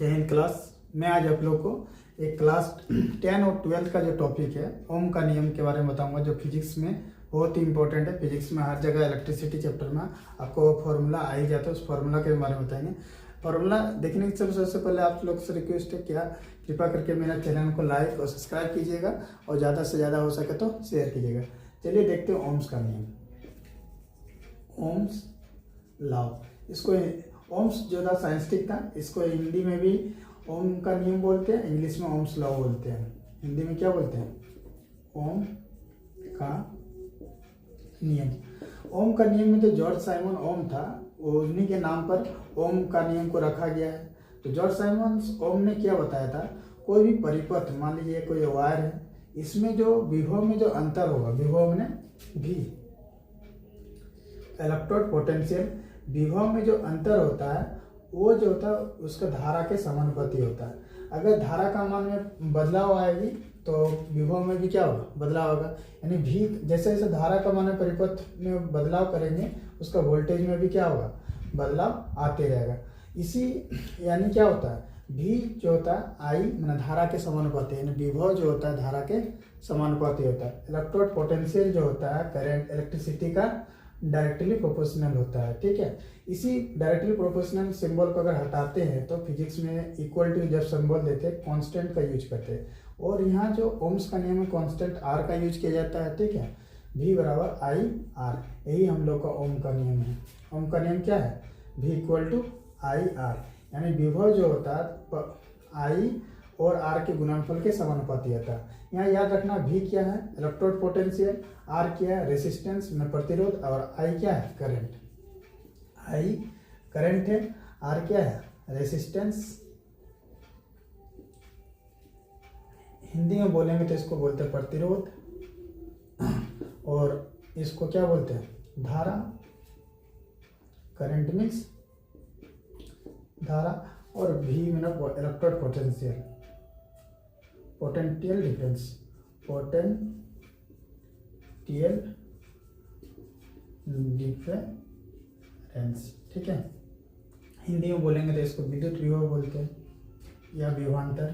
जय हिंद क्लास। मैं आज आप लोग को एक क्लास 10 और 12 का जो टॉपिक है ओम का नियम के बारे में बताऊंगा, जो फिजिक्स में बहुत ही इंपॉर्टेंट है। फिजिक्स में हर जगह इलेक्ट्रिसिटी चैप्टर में आपको फॉर्मूला आ ही जाता है, उस फॉर्मूला के बारे में बताएंगे। फॉर्मूला देखने के सबसे पहले आप लोग से रिक्वेस्ट है, क्या कृपया करके मेरा चैनल को लाइक और सब्सक्राइब कीजिएगा और ज़्यादा से ज़्यादा हो सके तो शेयर कीजिएगा। चलिए देखते हैं ओम्स का नियम, ओम्स लॉ। इसको ओम्स जो था साइंटिफिक था, इसको हिंदी में भी ओम का नियम बोलते हैं, इंग्लिश में ओम्स लॉ बोलते हैं। हिंदी में क्या बोलते हैं? ओम का नियम। ओम का नियम में तो जॉर्ज साइमन ओम था, उन्हीं के नाम पर ओम का नियम को रखा गया है। तो जॉर्ज साइमन ओम ने क्या बताया था, कोई भी परिपथ, मान लीजिए कोई वायर है, इसमें जो विभव में जो अंतर होगा, विभव में भी इलेक्ट्रोड पोटेंशियल, विभव में जो अंतर होता है वो जो होता है उसका धारा के समानुपाती होता है। अगर धारा का मान में बदलाव आएगी तो विभव में भी क्या होगा? बदलाव होगा। यानी भी जैसे जैसे धारा का मान परिपथ में बदलाव करेंगे उसका वोल्टेज में भी क्या होगा? बदलाव आते रहेगा। इसी यानी क्या होता है, भी जो होता है आई माना धारा के समानुपाती, यानी विभव जो होता है धारा के समानुपाती होता है। इलेक्ट्रोड पोटेंशियल जो होता है करंट इलेक्ट्रिसिटी का डायरेक्टली प्रोपोर्शनल होता है। ठीक है, इसी डायरेक्टली प्रोपोर्शनल सिंबल को अगर हटाते हैं तो फिजिक्स में इक्वल टू जब सिंबल देते हैं कांस्टेंट का यूज करते हैं, और यहाँ जो ओम्स का नियम है कांस्टेंट आर का यूज किया जाता है। ठीक है, V बराबर आई आर, यही हम लोग का ओम का नियम है। ओम का नियम क्या है? V equal to I R, यानी विभव जो होता है आई और आर के गुणनफल के समानुपाती होता है। यहाँ याद रखना V क्या है? इलेक्ट्रोड पोटेंशियल, R क्या है? रेसिस्टेंस में प्रतिरोध, और I क्या है? करंट। I करंट है, R क्या है? रेसिस्टेंस। हिंदी में बोलेंगे तो इसको बोलते हैं प्रतिरोध, और इसको क्या बोलते हैं? धारा। करंट मीन्स धारा, और V मतलब electrode potential, potential difference, potential difference. ठीक है, हिंदी में बोलेंगे तो इसको विद्युत विभव बोलते हैं, या विभवांतर।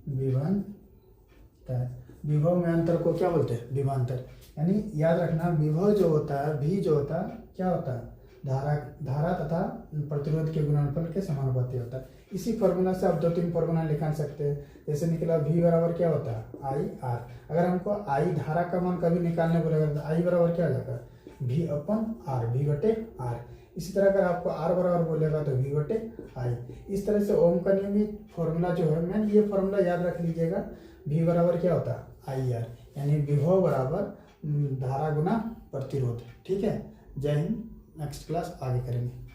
विभवांतर, विभव में अंतर को क्या बोलते हैं? विभवांतर। यानी याद रखना विभव जो होता है, भी जो होता है क्या होता है? धारा तथा प्रतिरोध के गुणनफल के समानुपाती होता है। इसी फॉर्मूला से आप 2-3 फॉर्मूला निकाल सकते हैं। जैसे निकला V बराबर क्या होता है? I R. अगर हमको आई धारा का मान कभी निकालने बोलेगा तो आई बराबर क्या हो जाता है? V अपन आर, V बटे आर। इसी तरह अगर आपको R बराबर बोलेगा तो V बटे आई। इस तरह से ओम का नियमित फॉर्मूला जो है, मैंने ये फॉर्मूला याद रख लीजिएगा। V बराबर क्या होता है? आई आर, यानी विभव बराबर धारा गुना प्रतिरोध। ठीक है, जय हिंद। नेक्स्ट क्लास आगे करेंगे।